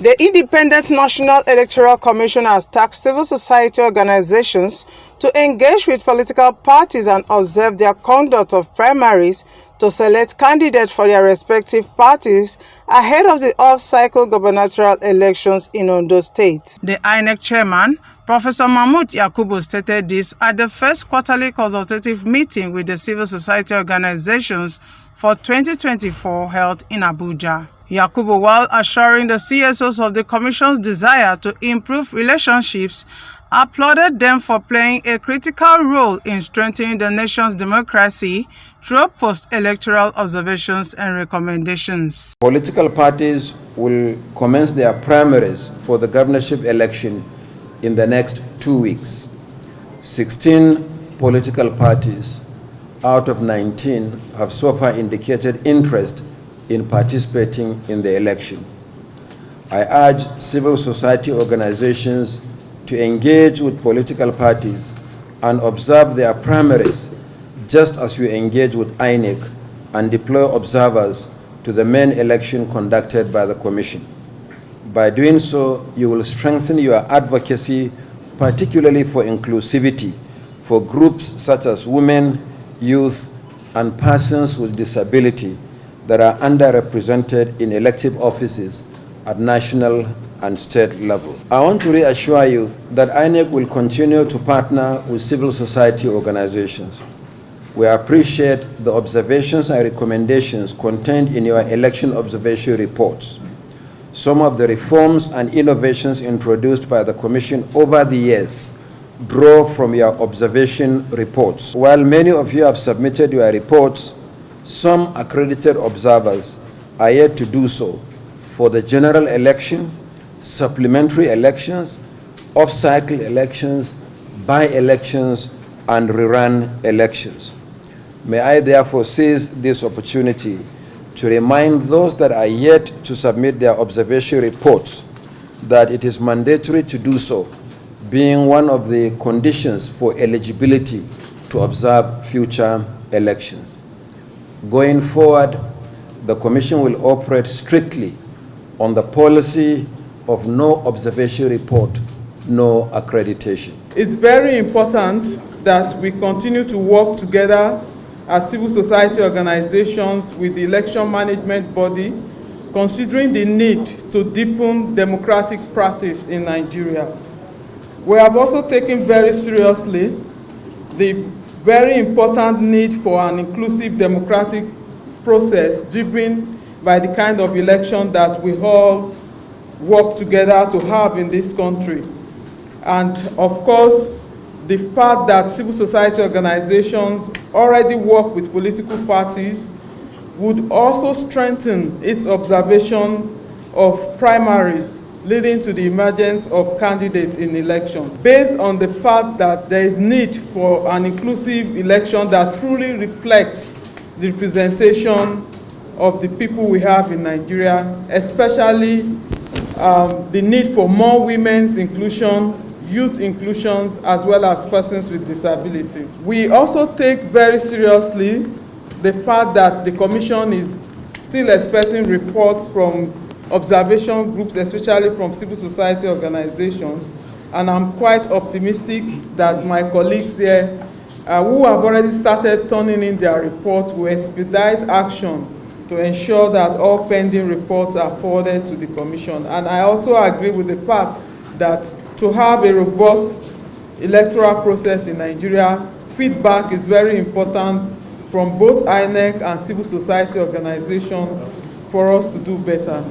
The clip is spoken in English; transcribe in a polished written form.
The Independent National Electoral Commission has tasked civil society organizations to engage with political parties and observe their conduct of primaries to select candidates for their respective parties ahead of the off-cycle gubernatorial elections in Ondo State. The INEC Chairman, Prof Mahmood Yakubu, stated this at the first quarterly consultative meeting with the civil society organizations for 2024 held in Abuja. Yakubu, while assuring the CSOs of the Commission's desire to improve relationships, applauded them for playing a critical role in strengthening the nation's democracy through post-electoral observations and recommendations. Political parties will commence their primaries for the governorship election in the next 2 weeks. 16 political parties out of 19 have so far indicated interest in participating in the election. I urge civil society organizations to engage with political parties and observe their primaries just as you engage with INEC and deploy observers to the main election conducted by the Commission. By doing so, you will strengthen your advocacy, particularly for inclusivity for groups such as women, youth, and persons with disability that are underrepresented in elective offices at national and state level. I want to reassure you that INEC will continue to partner with civil society organizations. We appreciate the observations and recommendations contained in your election observation reports. Some of the reforms and innovations introduced by the Commission over the years draw from your observation reports. While many of you have submitted your reports, some accredited observers are yet to do so for the general election, supplementary elections, off-cycle elections, by-elections, and rerun elections. May I therefore seize this opportunity to remind those that are yet to submit their observation reports that it is mandatory to do so, being one of the conditions for eligibility to observe future elections. Going forward, the Commission will operate strictly on the policy of no observation report, no accreditation. It's very important that we continue to work together as civil society organizations with the election management body, considering the need to deepen democratic practice in Nigeria. We have also taken very seriously the very important need for an inclusive democratic process driven by the kind of election that we all work together to have in this country. And of course, the fact that civil society organizations already work with political parties would also strengthen its observation of primaries leading to the emergence of candidates in elections, based on the fact that there is need for an inclusive election that truly reflects the representation of the people we have in Nigeria, especially the need for more women's inclusion, youth inclusions, as well as persons with disability. We also take very seriously the fact that the Commission is still expecting reports from observation groups, especially from civil society organizations, and I'm quite optimistic that my colleagues here who have already started turning in their reports will expedite action to ensure that all pending reports are forwarded to the Commission. And I also agree with the fact that to have a robust electoral process in Nigeria, feedback is very important from both INEC and civil society organizations for us to do better.